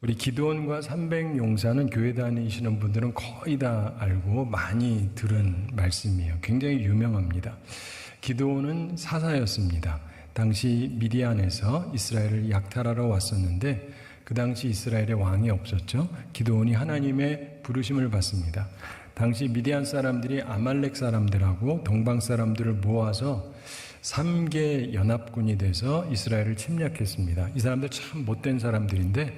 우리 기드온과 300용사는 교회 다니시는 분들은 거의 다 알고 많이 들은 말씀이에요. 굉장히 유명합니다. 기드온은 사사였습니다. 당시 미디안에서 이스라엘을 약탈하러 왔었는데 그 당시 이스라엘에 왕이 없었죠. 기드온이 하나님의 부르심을 받습니다. 당시 미디안 사람들이 아말렉 사람들하고 동방 사람들을 모아서 3개 연합군이 돼서 이스라엘을 침략했습니다. 이 사람들 참 못된 사람들인데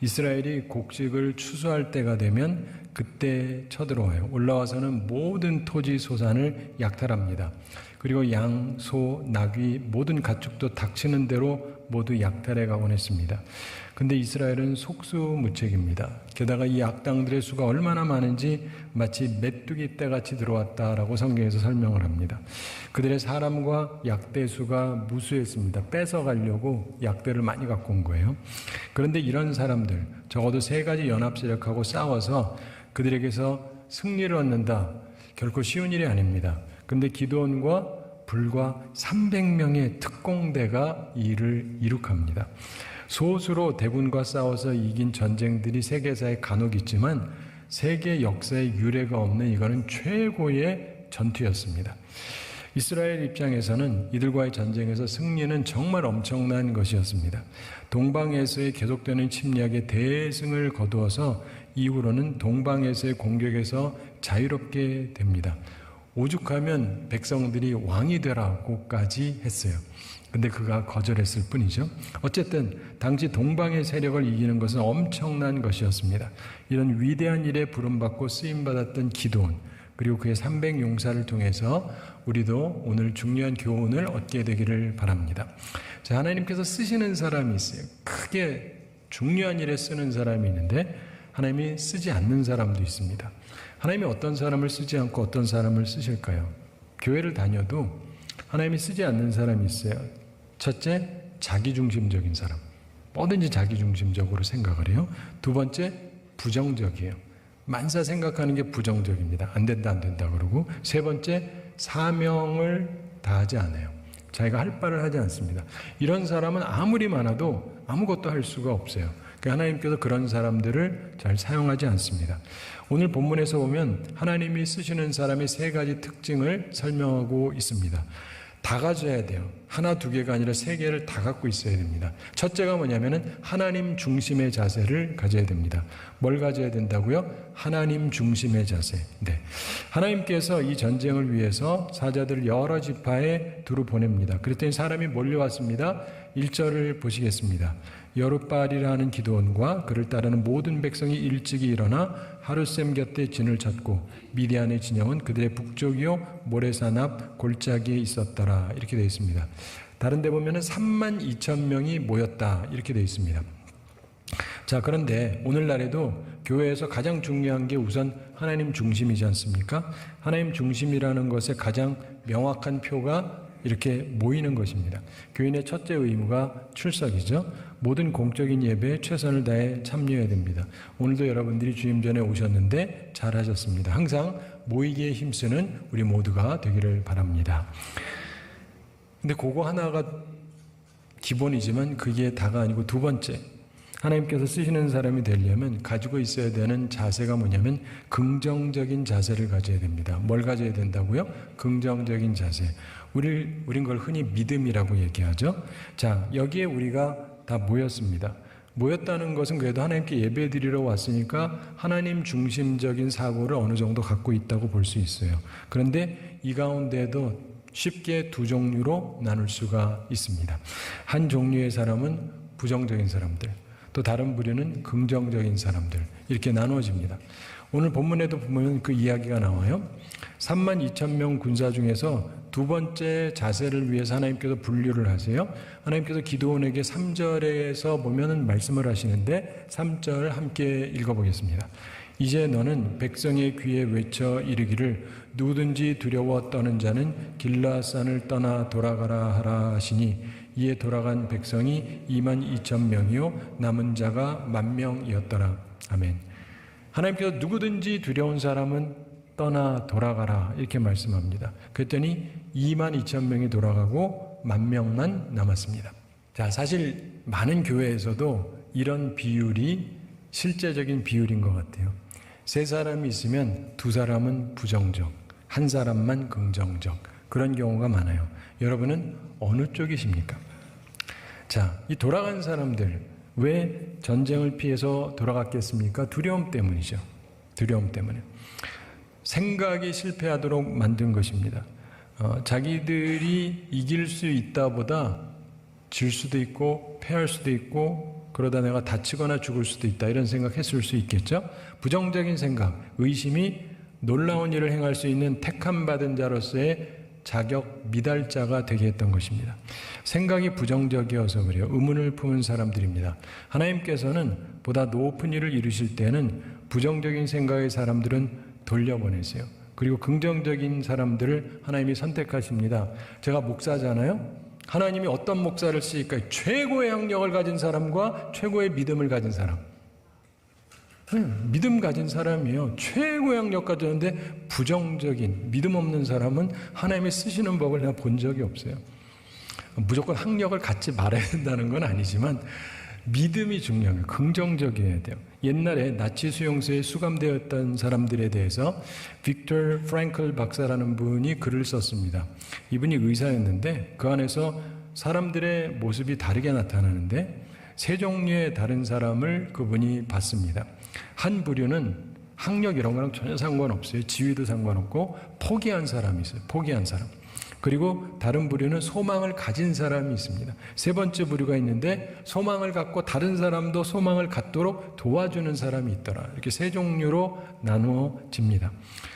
이스라엘이 곡식을 추수할 때가 되면 그때 쳐들어와요. 올라와서는 모든 토지 소산을 약탈합니다. 그리고 양, 소, 나귀 모든 가축도 닥치는 대로 모두 약탈해 가곤 했습니다. 근데 이스라엘은 속수무책입니다. 게다가 이 악당들의 수가 얼마나 많은지 마치 메뚜기 떼같이 들어왔다라고 성경에서 설명을 합니다. 그들의 사람과 약대 수가 무수했습니다. 뺏어가려고 약대를 많이 갖고 온 거예요. 그런데 이런 사람들, 적어도 3가지 연합 세력하고 싸워서 그들에게서 승리를 얻는다. 결코 쉬운 일이 아닙니다. 그런데 기드온과 불과 300명의 특공대가 이 일을 이룩합니다. 소수로 대군과 싸워서 이긴 전쟁들이 세계사에 간혹 있지만 세계 역사에 유례가 없는 이거는 최고의 전투였습니다. 이스라엘 입장에서는 이들과의 전쟁에서 승리는 정말 엄청난 것이었습니다. 동방에서의 계속되는 침략에 대승을 거두어서 이후로는 동방에서의 공격에서 자유롭게 됩니다. 오죽하면 백성들이 왕이 되라고까지 했어요. 근데 그가 거절했을 뿐이죠. 어쨌든 당시 동방의 세력을 이기는 것은 엄청난 것이었습니다. 이런 위대한 일에 부름받고 쓰임받았던 기드온, 그리고 그의 300용사를 통해서 우리도 오늘 중요한 교훈을 얻게 되기를 바랍니다. 자, 하나님께서 쓰시는 사람이 있어요. 크게 중요한 일에 쓰는 사람이 있는데 하나님이 쓰지 않는 사람도 있습니다. 하나님이 어떤 사람을 쓰지 않고 어떤 사람을 쓰실까요? 교회를 다녀도 하나님이 쓰지 않는 사람이 있어요. 첫째, 자기중심적인 사람. 뭐든지 자기중심적으로 생각을 해요. 두 번째, 부정적이에요. 만사 생각하는 게 부정적입니다. 안 된다, 안 된다 그러고. 세 번째, 사명을 다하지 않아요. 자기가 할 바를 하지 않습니다. 이런 사람은 아무리 많아도 아무것도 할 수가 없어요. 하나님께서 그런 사람들을 잘 사용하지 않습니다. 오늘 본문에서 보면 하나님이 쓰시는 사람의 3가지 특징을 설명하고 있습니다. 다 가져야 돼요. 하나, 2개가 아니라 3개를 다 갖고 있어야 됩니다. 첫째가 뭐냐면은 하나님 중심의 자세를 가져야 됩니다. 뭘 가져야 된다고요? 하나님 중심의 자세. 네. 하나님께서 이 전쟁을 위해서 사자들을 여러 지파에 두루 보냅니다. 그랬더니 사람이 몰려왔습니다. 1절을 보시겠습니다. 여룻바알이라는 기드온과 그를 따르는 모든 백성이 일찍이 일어나 하룻샘 곁에 진을 쳤고 미디안의 진영은 그들의 북쪽이요 모레산 앞 골짜기에 있었더라. 이렇게 되어 있습니다. 다른 데 보면은 32,000명이 모였다. 이렇게 되어 있습니다. 자, 그런데 오늘날에도 교회에서 가장 중요한 게 우선 하나님 중심이지 않습니까? 하나님 중심이라는 것의 가장 명확한 표가 이렇게 모이는 것입니다. 교인의 첫째 의무가 출석이죠. 모든 공적인 예배에 최선을 다해 참여해야 됩니다. 오늘도 여러분들이 주임 전에 오셨는데 잘하셨습니다. 항상 모이기에 힘쓰는 우리 모두가 되기를 바랍니다. 근데 그거 하나가 기본이지만 그게 다가 아니고 두 번째, 하나님께서 쓰시는 사람이 되려면 가지고 있어야 되는 자세가 뭐냐면 긍정적인 자세를 가져야 됩니다. 뭘 가져야 된다고요? 긍정적인 자세. 우린 그걸 흔히 믿음이라고 얘기하죠. 자, 여기에 우리가 다 모였습니다. 모였다는 것은 그래도 하나님께 예배 드리러 왔으니까 하나님 중심적인 사고를 어느 정도 갖고 있다고 볼 수 있어요. 그런데 이 가운데도 쉽게 2종류로 나눌 수가 있습니다. 한 종류의 사람은 부정적인 사람들, 또 다른 부류는 긍정적인 사람들, 이렇게 나누어집니다. 오늘 본문에도 보면 그 이야기가 나와요. 32,000명 군사 중에서 두 번째 자세를 위해서 하나님께서 분류를 하세요. 하나님께서 기드온에게 3절에서 보면은 말씀을 하시는데 3절 함께 읽어보겠습니다. 이제 너는 백성의 귀에 외쳐 이르기를 누구든지 두려워 떠는 자는 길라앗산을 떠나 돌아가라 하라 하시니 이에 돌아간 백성이 22,000명이요 남은 자가 10,000명이었더라. 아멘. 하나님께서 누구든지 두려운 사람은 떠나 돌아가라 이렇게 말씀합니다. 그랬더니 22,000명이 돌아가고 10,000명만 남았습니다. 자, 사실 많은 교회에서도 이런 비율이 실제적인 비율인 것 같아요. 세 사람이 있으면 두 사람은 부정적, 한 사람만 긍정적, 그런 경우가 많아요. 여러분은 어느 쪽이십니까? 자, 이 돌아간 사람들, 왜 전쟁을 피해서 돌아갔겠습니까? 두려움 때문이죠. 두려움 때문에. 생각이 실패하도록 만든 것입니다. 자기들이 이길 수 있다보다 질 수도 있고 패할 수도 있고 그러다 내가 다치거나 죽을 수도 있다, 이런 생각했을 수 있겠죠. 부정적인 생각, 의심이 놀라운 일을 행할 수 있는 택함 받은 자로서의 자격 미달자가 되게 했던 것입니다. 생각이 부정적이어서 그래요. 의문을 품은 사람들입니다. 하나님께서는 보다 높은 일을 이루실 때는 부정적인 생각의 사람들은 돌려보내세요. 그리고 긍정적인 사람들을 하나님이 선택하십니다. 제가 목사잖아요. 하나님이 어떤 목사를 쓰실까? 최고의 학력을 가진 사람과 최고의 믿음을 가진 사람. 믿음 가진 사람이요, 최고의 학력 가졌는데 부정적인 믿음 없는 사람은 하나님이 쓰시는 법을 내가 본 적이 없어요. 무조건 학력을 갖지 말아야 된다는 건 아니지만 믿음이 중요해요. 긍정적이어야 돼요. 옛날에 나치 수용소에 수감되었던 사람들에 대해서 빅터 프랭클 박사라는 분이 글을 썼습니다. 이분이 의사였는데 그 안에서 사람들의 모습이 다르게 나타나는데 세 종류의 다른 사람을 그분이 봤습니다. 한 부류는 학력 이런 거랑 전혀 상관없어요. 지위도 상관없고 포기한 사람이 있어요. 포기한 사람. 그리고 다른 부류는 소망을 가진 사람이 있습니다. 세 번째 부류가 있는데 소망을 갖고 다른 사람도 소망을 갖도록 도와주는 사람이 있더라. 이렇게 세 종류로 나누어집니다.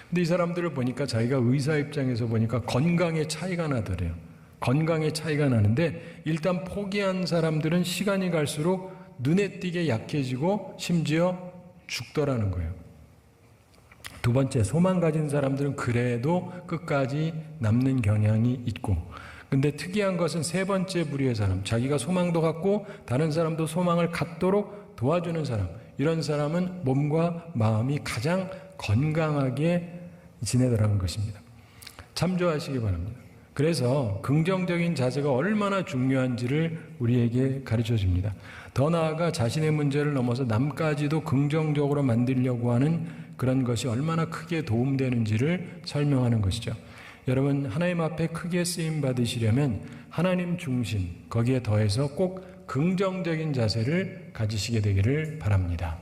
근데 이 사람들을 보니까 자기가 의사 입장에서 보니까 건강의 차이가 나더래요. 건강의 차이가 나는데 일단 포기한 사람들은 시간이 갈수록 눈에 띄게 약해지고 심지어 죽더라는 거예요. 두 번째, 소망 가진 사람들은 그래도 끝까지 남는 경향이 있고, 근데 특이한 것은 세 번째 부류의 사람, 자기가 소망도 갖고 다른 사람도 소망을 갖도록 도와주는 사람, 이런 사람은 몸과 마음이 가장 건강하게 지내더라는 것입니다. 참조하시기 바랍니다. 그래서 긍정적인 자세가 얼마나 중요한지를 우리에게 가르쳐 줍니다. 더 나아가 자신의 문제를 넘어서 남까지도 긍정적으로 만들려고 하는 그런 것이 얼마나 크게 도움되는지를 설명하는 것이죠. 여러분, 하나님 앞에 크게 쓰임 받으시려면 하나님 중심, 거기에 더해서 꼭 긍정적인 자세를 가지시게 되기를 바랍니다.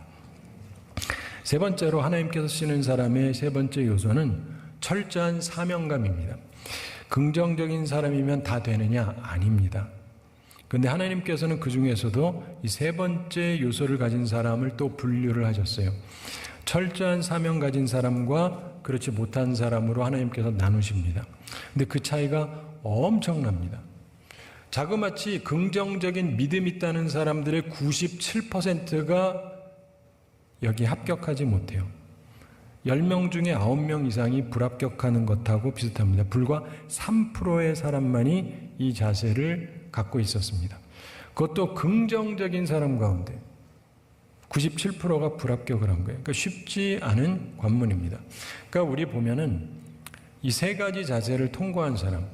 세 번째로 하나님께서 쓰시는 사람의 세 번째 요소는 철저한 사명감입니다. 긍정적인 사람이면 다 되느냐? 아닙니다. 그런데 하나님께서는 그 중에서도 이 세 번째 요소를 가진 사람을 또 분류를 하셨어요. 철저한 사명 가진 사람과 그렇지 못한 사람으로 하나님께서 나누십니다. 근데 그 차이가 엄청납니다. 자그마치 긍정적인 믿음 있다는 사람들의 97%가 여기 합격하지 못해요. 10명 중에 9명 이상이 불합격하는 것하고 비슷합니다. 불과 3%의 사람만이 이 자세를 갖고 있었습니다. 그것도 긍정적인 사람 가운데 97%가 불합격을 한 거예요. 그러니까 쉽지 않은 관문입니다. 그러니까 우리 보면은 이 세 가지 자세를 통과한 사람,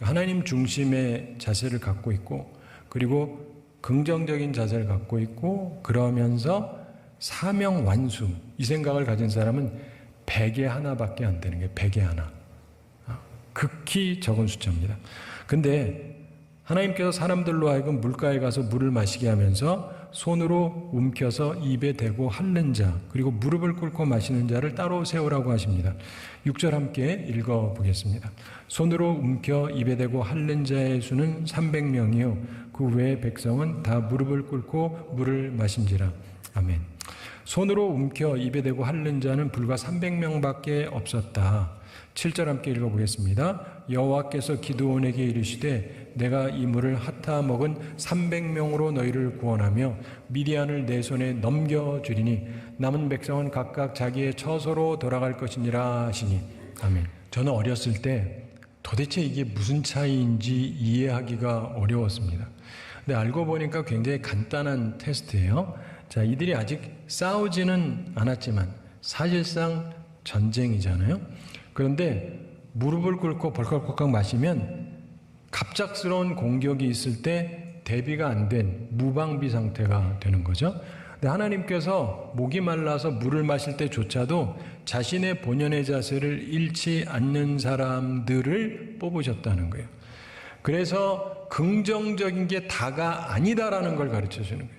하나님 중심의 자세를 갖고 있고, 그리고 긍정적인 자세를 갖고 있고, 그러면서 사명 완수, 이 생각을 가진 사람은 100에 하나밖에 안 되는 게 100에 하나. 극히 적은 숫자입니다. 근데 하나님께서 사람들로 하여금 물가에 가서 물을 마시게 하면서 손으로 움켜서 입에 대고 핥는 자, 그리고 무릎을 꿇고 마시는 자를 따로 세우라고 하십니다. 6절 함께 읽어보겠습니다. 손으로 움켜 입에 대고 핥는 자의 수는 300명이요 그 외의 백성은 다 무릎을 꿇고 물을 마신지라. 아멘. 손으로 움켜 입에 대고 핥는 자는 불과 300명밖에 없었다. 7절 함께 읽어보겠습니다. 여호와께서 기드온에게 이르시되 내가 이 물을 핥아 먹은 300명으로 너희를 구원하며 미디안을 내 손에 넘겨주리니 남은 백성은 각각 자기의 처소로 돌아갈 것이니라 하시니. 아멘. 저는 어렸을 때 도대체 이게 무슨 차이인지 이해하기가 어려웠습니다. 근데 알고 보니까 굉장히 간단한 테스트예요. 자, 이들이 아직 싸우지는 않았지만 사실상 전쟁이잖아요. 그런데 무릎을 꿇고 벌컥벌컥 마시면 갑작스러운 공격이 있을 때 대비가 안 된 무방비 상태가 되는 거죠. 근데 하나님께서 목이 말라서 물을 마실 때조차도 자신의 본연의 자세를 잃지 않는 사람들을 뽑으셨다는 거예요. 그래서 긍정적인 게 다가 아니다라는 걸 가르쳐 주는 거예요.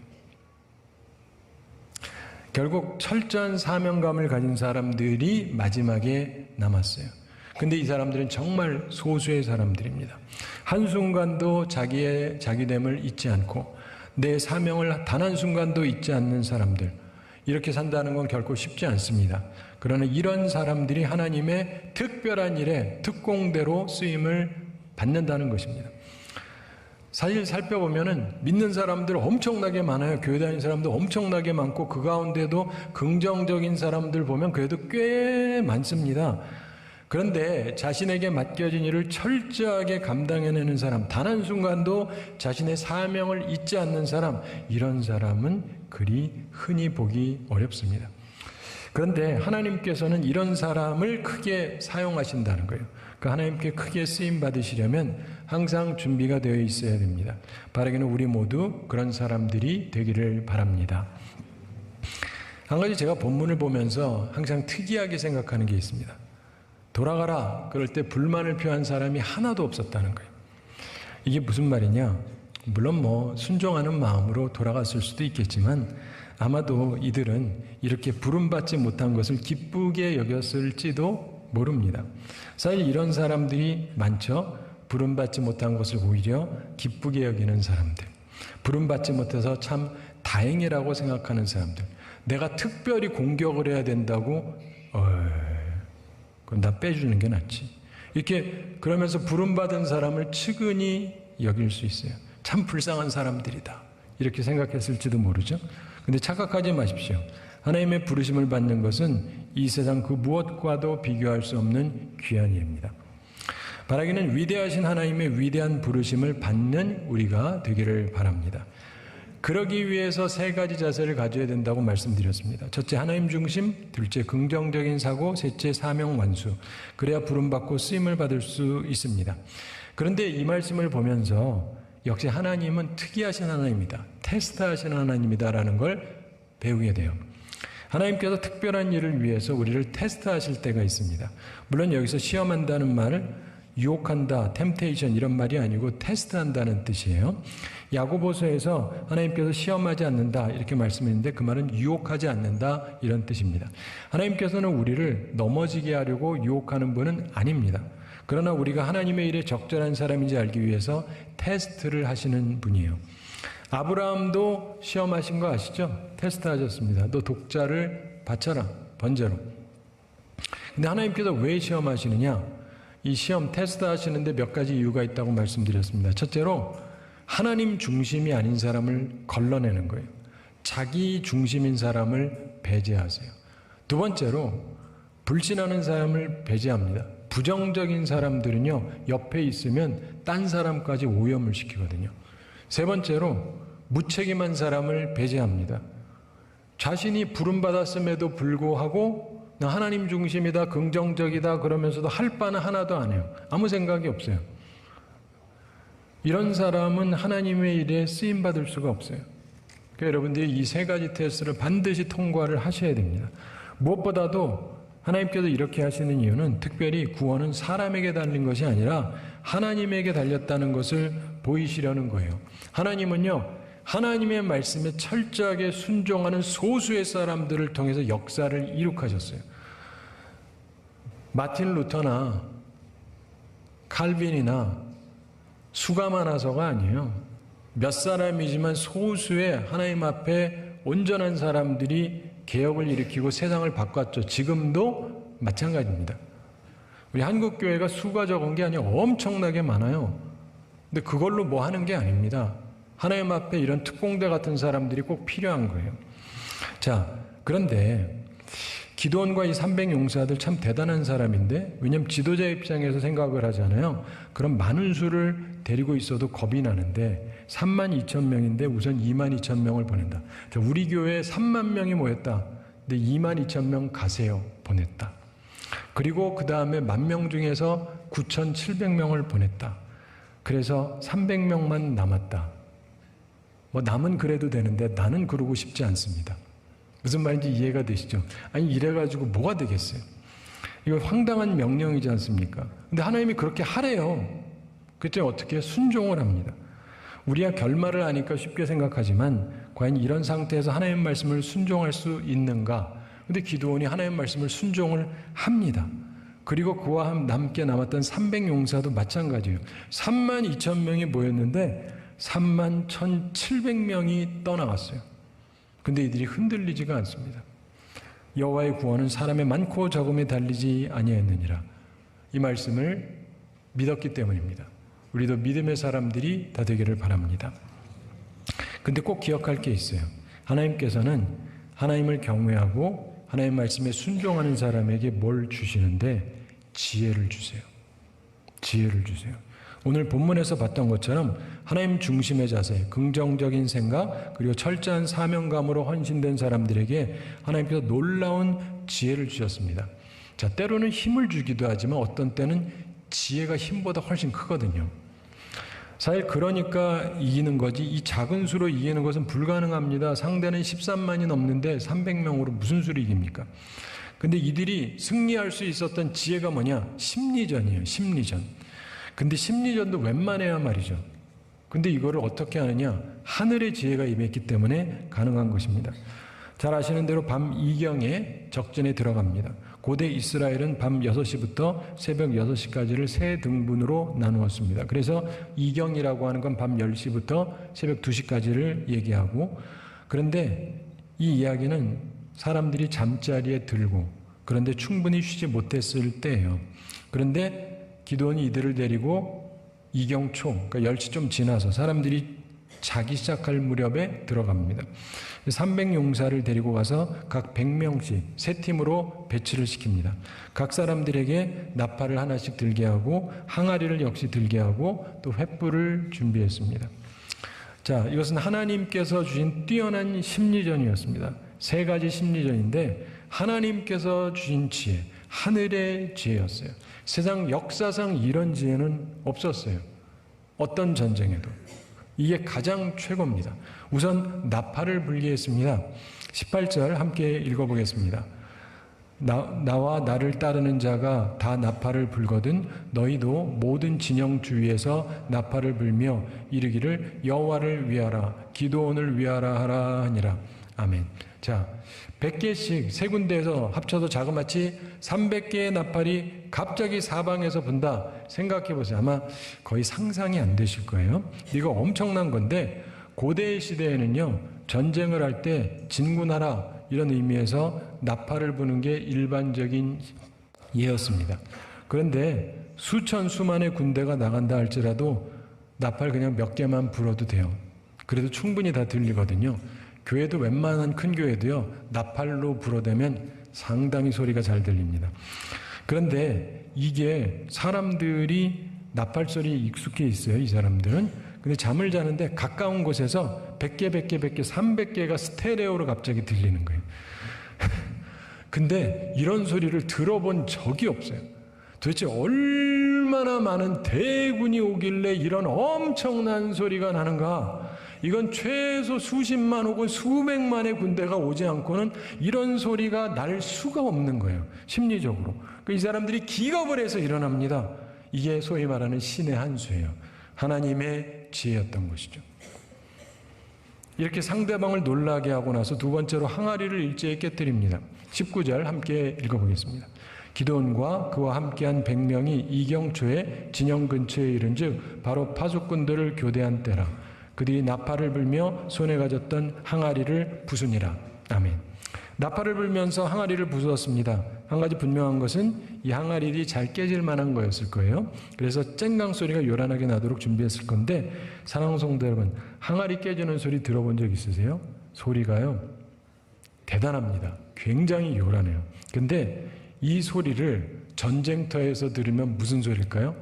결국 철저한 사명감을 가진 사람들이 마지막에 남았어요. 근데 이 사람들은 정말 소수의 사람들입니다. 한순간도 자기의 자기됨을 잊지 않고 내 사명을 단 한순간도 잊지 않는 사람들, 이렇게 산다는 건 결코 쉽지 않습니다. 그러나 이런 사람들이 하나님의 특별한 일에 특공대로 쓰임을 받는다는 것입니다. 사실 살펴보면은 믿는 사람들 엄청나게 많아요. 교회 다니는 사람도 엄청나게 많고 그 가운데도 긍정적인 사람들 보면 그래도 꽤 많습니다. 그런데 자신에게 맡겨진 일을 철저하게 감당해내는 사람, 단 한순간도 자신의 사명을 잊지 않는 사람, 이런 사람은 그리 흔히 보기 어렵습니다. 그런데 하나님께서는 이런 사람을 크게 사용하신다는 거예요. 그 하나님께 크게 쓰임 받으시려면 항상 준비가 되어 있어야 됩니다. 바라기는 우리 모두 그런 사람들이 되기를 바랍니다. 한 가지 제가 본문을 보면서 항상 특이하게 생각하는 게 있습니다. 돌아가라 그럴 때 불만을 표한 사람이 하나도 없었다는 거예요. 이게 무슨 말이냐? 물론 순종하는 마음으로 돌아갔을 수도 있겠지만 아마도 이들은 이렇게 부름받지 못한 것을 기쁘게 여겼을지도 모릅니다. 사실 이런 사람들이 많죠. 부름받지 못한 것을 오히려 기쁘게 여기는 사람들, 부름받지 못해서 참 다행이라고 생각하는 사람들, 내가 특별히 공격을 해야 된다고 그럼 나 빼주는 게 낫지, 이렇게 그러면서 부름받은 사람을 측은히 여길 수 있어요. 참 불쌍한 사람들이다 이렇게 생각했을지도 모르죠. 근데 착각하지 마십시오. 하나님의 부르심을 받는 것은 이 세상 그 무엇과도 비교할 수 없는 귀한 일입니다. 바라기는 위대하신 하나님의 위대한 부르심을 받는 우리가 되기를 바랍니다. 그러기 위해서 세 가지 자세를 가져야 된다고 말씀드렸습니다. 첫째, 하나님 중심. 둘째, 긍정적인 사고. 셋째, 사명 완수. 그래야 부름받고 쓰임을 받을 수 있습니다. 그런데 이 말씀을 보면서 역시 하나님은 특이하신 하나님이다, 테스트하신 하나님이다라는 걸 배우게 돼요. 하나님께서 특별한 일을 위해서 우리를 테스트하실 때가 있습니다. 물론 여기서 시험한다는 말을 유혹한다, 템테이션 이런 말이 아니고 테스트한다는 뜻이에요. 야고보서에서 하나님께서 시험하지 않는다 이렇게 말씀했는데 그 말은 유혹하지 않는다 이런 뜻입니다. 하나님께서는 우리를 넘어지게 하려고 유혹하는 분은 아닙니다. 그러나 우리가 하나님의 일에 적절한 사람인지 알기 위해서 테스트를 하시는 분이에요. 아브라함도 시험하신 거 아시죠? 테스트하셨습니다. 너 독자를 바쳐라, 번제로. 근데 하나님께서 왜 시험하시느냐? 이 시험 테스트 하시는데 몇 가지 이유가 있다고 말씀드렸습니다. 첫째로 하나님 중심이 아닌 사람을 걸러내는 거예요. 자기 중심인 사람을 배제하세요. 두 번째로 불신하는 사람을 배제합니다. 부정적인 사람들은요, 옆에 있으면 딴 사람까지 오염을 시키거든요. 세 번째로 무책임한 사람을 배제합니다. 자신이 부름받았음에도 불구하고 나 하나님 중심이다, 긍정적이다 그러면서도 할 바는 하나도 안 해요. 아무 생각이 없어요. 이런 사람은 하나님의 일에 쓰임받을 수가 없어요. 그러니까 여러분들이 이 세 가지 테스트를 반드시 통과를 하셔야 됩니다. 무엇보다도 하나님께서 이렇게 하시는 이유는 특별히 구원은 사람에게 달린 것이 아니라 하나님에게 달렸다는 것을 보이시려는 거예요. 하나님은요, 하나님의 말씀에 철저하게 순종하는 소수의 사람들을 통해서 역사를 이룩하셨어요. 마틴 루터나 칼빈이나 수가 많아서가 아니에요. 몇 사람이지만 소수의 하나님 앞에 온전한 사람들이 개혁을 일으키고 세상을 바꿨죠. 지금도 마찬가지입니다. 우리 한국교회가 수가 적은 게 아니라 엄청나게 많아요. 근데 그걸로 뭐 하는 게 아닙니다. 하나님 앞에 이런 특공대 같은 사람들이 꼭 필요한 거예요. 자, 그런데 기드온과 이 300용사들 참 대단한 사람인데, 왜냐하면 지도자 입장에서 생각을 하잖아요. 그럼 많은 수를 데리고 있어도 겁이 나는데 32,000명인데 우선 22,000명을 보낸다. 자, 우리 교회에 3만 명이 모였다. 근데 22,000명 가세요. 보냈다. 그리고 그 다음에 10,000명 중에서 9,700명을 보냈다. 그래서 300명만 남았다. 뭐 남은 그래도 되는데 나는 그러고 싶지 않습니다. 무슨 말인지 이해가 되시죠? 아니 이래가지고 뭐가 되겠어요? 이거 황당한 명령이지 않습니까? 근데 하나님이 그렇게 하래요. 그때 어떻게 순종을 합니다. 우리야 결말을 아니까 쉽게 생각하지만 과연 이런 상태에서 하나님 말씀을 순종할 수 있는가? 근데 기드온이 하나님 말씀을 순종을 합니다. 그리고 그와 함께 남았던 300용사도 마찬가지예요. 32,000명이 모였는데 31,700명이 떠나갔어요. 근데 이들이 흔들리지가 않습니다. 여호와의 구원은 사람의 많고 적음에 달리지 아니하였느니라. 이 말씀을 믿었기 때문입니다. 우리도 믿음의 사람들이 다 되기를 바랍니다. 근데 꼭 기억할 게 있어요. 하나님께서는 하나님을 경외하고 하나님 말씀에 순종하는 사람에게 뭘 주시는데 지혜를 주세요. 지혜를 주세요. 오늘 본문에서 봤던 것처럼 하나님 중심의 자세, 긍정적인 생각, 그리고 철저한 사명감으로 헌신된 사람들에게 하나님께서 놀라운 지혜를 주셨습니다. 자, 때로는 힘을 주기도 하지만 어떤 때는 지혜가 힘보다 훨씬 크거든요. 사실 그러니까 이기는 거지 이 작은 수로 이기는 것은 불가능합니다. 상대는 13만이 넘는데 300명으로 무슨 수로 이깁니까? 근데 이들이 승리할 수 있었던 지혜가 뭐냐? 심리전이에요. 심리전. 근데 심리전도 웬만해야 말이죠. 근데 이거를 어떻게 하느냐? 하늘의 지혜가 임했기 때문에 가능한 것입니다. 잘 아시는 대로 밤 2경에 적전에 들어갑니다. 고대 이스라엘은 밤 6시부터 새벽 6시까지를 세 등분으로 나누었습니다. 그래서 2경이라고 하는 건 밤 10시부터 새벽 2시까지를 얘기하고, 그런데 이 이야기는 사람들이 잠자리에 들고 그런데 충분히 쉬지 못했을 때예요. 그런데 기드온이 이들을 데리고 2경 초, 그러니까 10시 좀 지나서 사람들이 자기 시작할 무렵에 들어갑니다. 300용사를 데리고 가서 각 100명씩 세 팀으로 배치를 시킵니다. 각 사람들에게 나팔을 하나씩 들게 하고 항아리를 역시 들게 하고 또 횃불을 준비했습니다. 자, 이것은 하나님께서 주신 뛰어난 심리전이었습니다. 세 가지 심리전인데 하나님께서 주신 지혜, 하늘의 지혜였어요. 세상 역사상 이런 지혜는 없었어요. 어떤 전쟁에도. 이게 가장 최고입니다. 우선 나팔을 불게 했습니다. 18절 함께 읽어보겠습니다. 나와 나를 따르는 자가 다 나팔을 불거든 너희도 모든 진영 주위에서 나팔을 불며 이르기를 여호와를 위하라 기드온을 위하라 하라 하니라. 아멘. 자, 100개씩 세 군데에서 합쳐서 자그마치 300개의 나팔이 갑자기 사방에서 분다. 생각해 보세요. 아마 거의 상상이 안 되실 거예요. 이거 엄청난 건데 고대 시대에는요, 전쟁을 할 때 진군하라 이런 의미에서 나팔을 부는 게 일반적인 예였습니다. 그런데 수천 수만의 군대가 나간다 할지라도 나팔 그냥 몇 개만 불어도 돼요. 그래도 충분히 다 들리거든요. 교회도 웬만한 큰 교회도요, 나팔로 불어대면 상당히 소리가 잘 들립니다. 그런데 이게 사람들이 나팔 소리에 익숙해 있어요, 이 사람들은. 근데 잠을 자는데 가까운 곳에서 100개, 300개가 스테레오로 갑자기 들리는 거예요. 근데 이런 소리를 들어본 적이 없어요. 도대체 얼마나 많은 대군이 오길래 이런 엄청난 소리가 나는가? 이건 최소 수십만 혹은 수백만의 군대가 오지 않고는 이런 소리가 날 수가 없는 거예요. 심리적으로. 이 사람들이 기겁을 해서 일어납니다. 이게 소위 말하는 신의 한 수예요. 하나님의 지혜였던 것이죠. 이렇게 상대방을 놀라게 하고 나서 두 번째로 항아리를 일제히 깨뜨립니다. 19절 함께 읽어보겠습니다. 기드온과 그와 함께한 100명이 이경초에 진영 근처에 이른즉 바로 파수꾼들을 교대한 때라. 그들이 나팔을 불며 손에 가졌던 항아리를 부수니라. 아멘. 나팔을 불면서 항아리를 부수었습니다. 한 가지 분명한 것은 이 항아리들이 잘 깨질 만한 거였을 거예요. 그래서 쨍강 소리가 요란하게 나도록 준비했을 건데, 사랑하는 성도 여러분, 항아리 깨지는 소리 들어본 적 있으세요? 소리가요, 대단합니다. 굉장히 요란해요. 근데 이 소리를 전쟁터에서 들으면 무슨 소리일까요?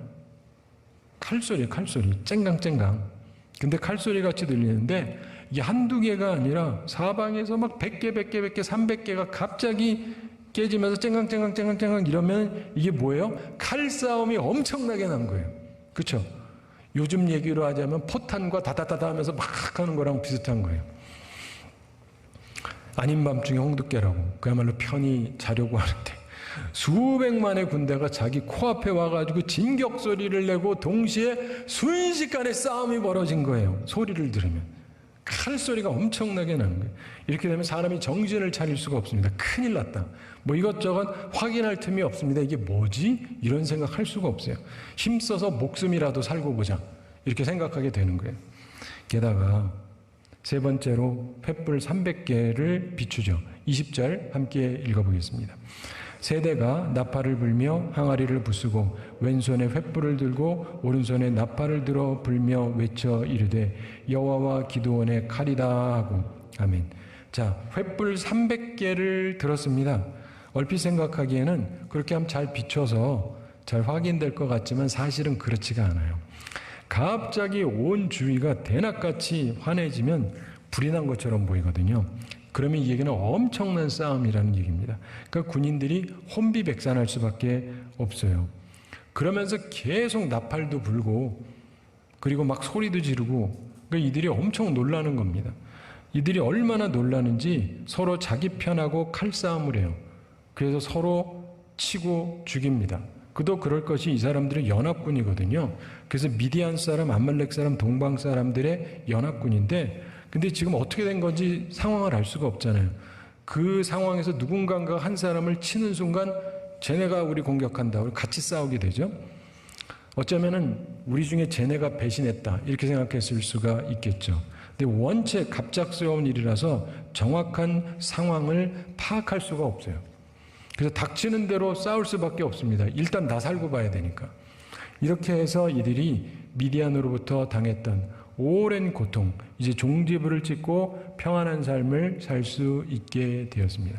칼소리, 쨍강쨍강. 근데 칼소리 같이 들리는데 이게 한두 개가 아니라 사방에서 막 100개, 300개가 갑자기 깨지면서 쨍강 이러면 이게 뭐예요? 칼싸움이 엄청나게 난 거예요. 그렇죠? 요즘 얘기로 하자면 포탄과 다다다다 하면서 막 하는 거랑 비슷한 거예요. 아닌 밤중에 홍두깨라고 그야말로 편히 자려고 하는데 수백만의 군대가 자기 코앞에 와가지고 진격 소리를 내고 동시에 순식간에 싸움이 벌어진 거예요. 소리를 들으면 칼소리가 엄청나게 나는 거예요. 이렇게 되면 사람이 정신을 차릴 수가 없습니다. 큰일 났다. 뭐 이것저것 확인할 틈이 없습니다. 이게 뭐지? 이런 생각할 수가 없어요. 힘써서 목숨이라도 살고 보자 이렇게 생각하게 되는 거예요. 게다가 세 번째로 횃불 300개를 비추죠. 20절 함께 읽어보겠습니다. 세대가 나팔을 불며 항아리를 부수고 왼손에 횃불을 들고 오른손에 나팔을 들어 불며 외쳐 이르되 여호와와 기드온의 칼이다 하고 아멘. 자, 횃불 300개를 들었습니다. 얼핏 생각하기에는 그렇게 하면 잘 비춰서 잘 확인될 것 같지만 사실은 그렇지가 않아요. 갑자기 온 주위가 대낮같이 환해지면 불이 난 것처럼 보이거든요. 그러면 이 얘기는 엄청난 싸움이라는 얘기입니다. 그러니까 군인들이 혼비백산할 수밖에 없어요. 그러면서 계속 나팔도 불고 그리고 막 소리도 지르고 그러니까 이들이 엄청 놀라는 겁니다. 이들이 얼마나 놀라는지 서로 자기 편하고 칼싸움을 해요. 그래서 서로 치고 죽입니다. 그도 그럴 것이 이 사람들은 연합군이거든요. 그래서 미디안 사람, 암말렉 사람, 동방 사람들의 연합군인데 근데 지금 어떻게 된 건지 상황을 알 수가 없잖아요. 그 상황에서 누군가가 한 사람을 치는 순간 쟤네가 우리 공격한다. 우리 같이 싸우게 되죠. 어쩌면은 우리 중에 쟤네가 배신했다. 이렇게 생각했을 수가 있겠죠. 근데 원체 갑작스러운 일이라서 정확한 상황을 파악할 수가 없어요. 그래서 닥치는 대로 싸울 수밖에 없습니다. 일단 나 살고 봐야 되니까. 이렇게 해서 이들이 미디안으로부터 당했던 오랜 고통, 이제 종지부를 찍고 평안한 삶을 살 수 있게 되었습니다.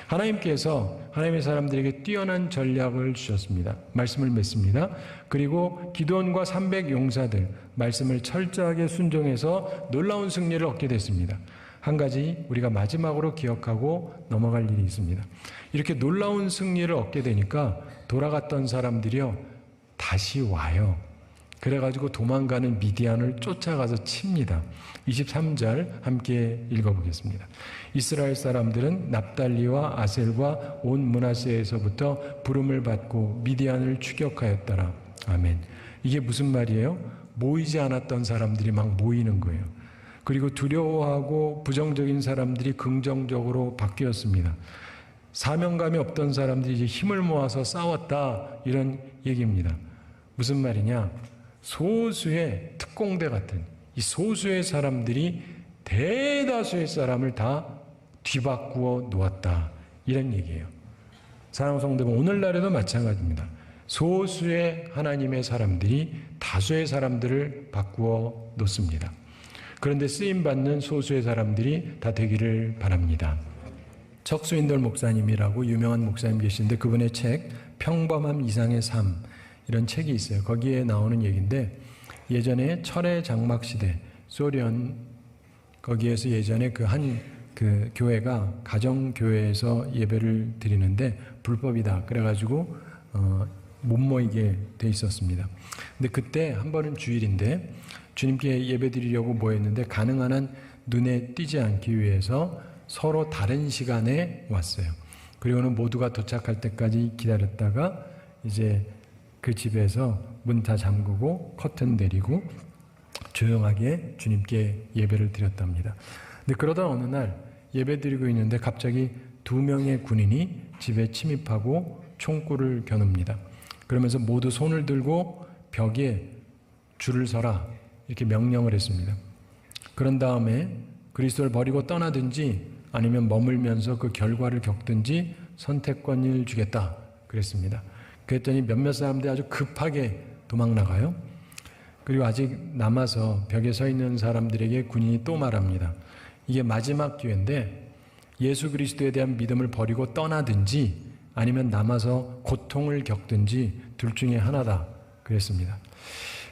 하나님께서 하나님의 사람들에게 뛰어난 전략을 주셨습니다. 말씀을 맺습니다. 그리고 기드온과 300 용사들, 말씀을 철저하게 순종해서 놀라운 승리를 얻게 됐습니다. 한 가지 우리가 마지막으로 기억하고 넘어갈 일이 있습니다. 이렇게 놀라운 승리를 얻게 되니까 돌아갔던 사람들이요 다시 와요. 그래가지고 도망가는 미디안을 쫓아가서 칩니다. 23절 함께 읽어보겠습니다. 이스라엘 사람들은 납달리와 아셀과 온 므낫세에서부터 부름을 받고 미디안을 추격하였더라. 아멘. 이게 무슨 말이에요? 모이지 않았던 사람들이 막 모이는 거예요. 그리고 두려워하고 부정적인 사람들이 긍정적으로 바뀌었습니다. 사명감이 없던 사람들이 이제 힘을 모아서 싸웠다 이런 얘기입니다. 무슨 말이냐? 소수의 특공대 같은 이 소수의 사람들이 대다수의 사람을 다 뒤바꾸어 놓았다 이런 얘기예요. 사랑하는 성도 여러분, 오늘날에도 마찬가지입니다. 소수의 하나님의 사람들이 다수의 사람들을 바꾸어 놓습니다. 그런데 쓰임받는 소수의 사람들이 다 되기를 바랍니다. 척수인돌 목사님이라고 유명한 목사님 계신데 그분의 책 평범함 이상의 삶 이런 책이 있어요. 거기에 나오는 얘기인데 예전에 철의 장막 시대 소련 거기에서 예전에 그 교회가 가정교회에서 예배를 드리는데 불법이다 그래가지고 못 모이게 돼 있었습니다. 근데 그때 한 번은 주일인데 주님께 예배 드리려고 모였는데 가능한 한 눈에 띄지 않기 위해서 서로 다른 시간에 왔어요. 그리고는 모두가 도착할 때까지 기다렸다가 이제 그 집에서 문 다 잠그고 커튼 내리고 조용하게 주님께 예배를 드렸답니다. 근데 그러다 어느 날 예배 드리고 있는데 갑자기 2명의 군인이 집에 침입하고 총구를 겨눕니다. 그러면서 모두 손을 들고 벽에 줄을 서라 이렇게 명령을 했습니다. 그런 다음에 그리스도를 버리고 떠나든지 아니면 머물면서 그 결과를 겪든지 선택권을 주겠다 그랬습니다. 그랬더니 몇몇 사람들이 아주 급하게 도망 나가요. 그리고 아직 남아서 벽에 서 있는 사람들에게 군인이 또 말합니다. 이게 마지막 기회인데 예수 그리스도에 대한 믿음을 버리고 떠나든지 아니면 남아서 고통을 겪든지 둘 중에 하나다 그랬습니다.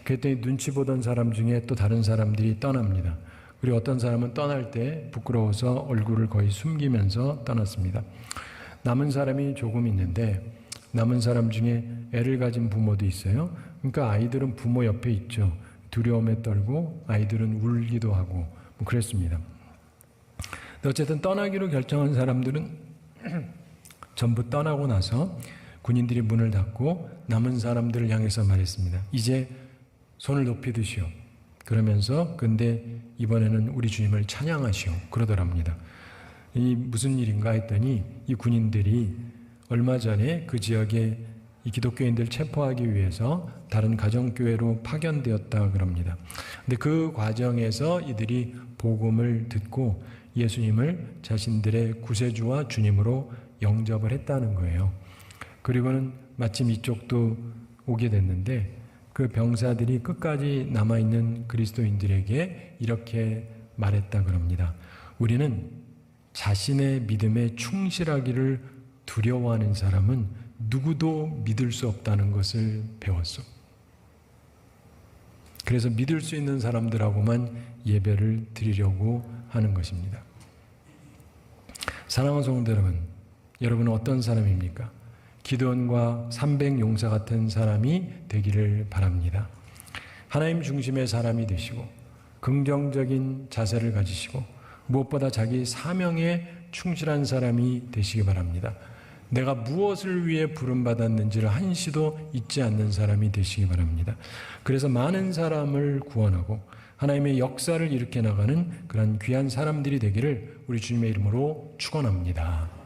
그랬더니 눈치 보던 사람 중에 또 다른 사람들이 떠납니다. 그리고 어떤 사람은 떠날 때 부끄러워서 얼굴을 거의 숨기면서 떠났습니다. 남은 사람이 조금 있는데 남은 사람 중에 애를 가진 부모도 있어요. 그러니까 아이들은 부모 옆에 있죠. 두려움에 떨고 아이들은 울기도 하고 뭐 그랬습니다. 어쨌든 떠나기로 결정한 사람들은 전부 떠나고 나서 군인들이 문을 닫고 남은 사람들을 향해서 말했습니다. 이제 손을 높이 드시오. 그러면서 근데 이번에는 우리 주님을 찬양하시오. 그러더랍니다. 이 무슨 일인가 했더니 이 군인들이 얼마 전에 그 지역에 이 기독교인들 체포하기 위해서 다른 가정교회로 파견되었다 그럽니다. 근데 그 과정에서 이들이 복음을 듣고 예수님을 자신들의 구세주와 주님으로 영접을 했다는 거예요. 그리고는 마침 이쪽도 오게 됐는데 그 병사들이 끝까지 남아있는 그리스도인들에게 이렇게 말했다 그럽니다. 우리는 자신의 믿음에 충실하기를 두려워하는 사람은 누구도 믿을 수 없다는 것을 배웠어. 그래서 믿을 수 있는 사람들하고만 예배를 드리려고 하는 것입니다. 사랑하는 성도 여러분, 여러분은 어떤 사람입니까? 기드온과 300용사 같은 사람이 되기를 바랍니다. 하나님 중심의 사람이 되시고 긍정적인 자세를 가지시고 무엇보다 자기 사명에 충실한 사람이 되시기 바랍니다. 내가 무엇을 위해 부름받았는지를 한시도 잊지 않는 사람이 되시기 바랍니다. 그래서 많은 사람을 구원하고 하나님의 역사를 일으켜 나가는 그런 귀한 사람들이 되기를 우리 주님의 이름으로 축원합니다.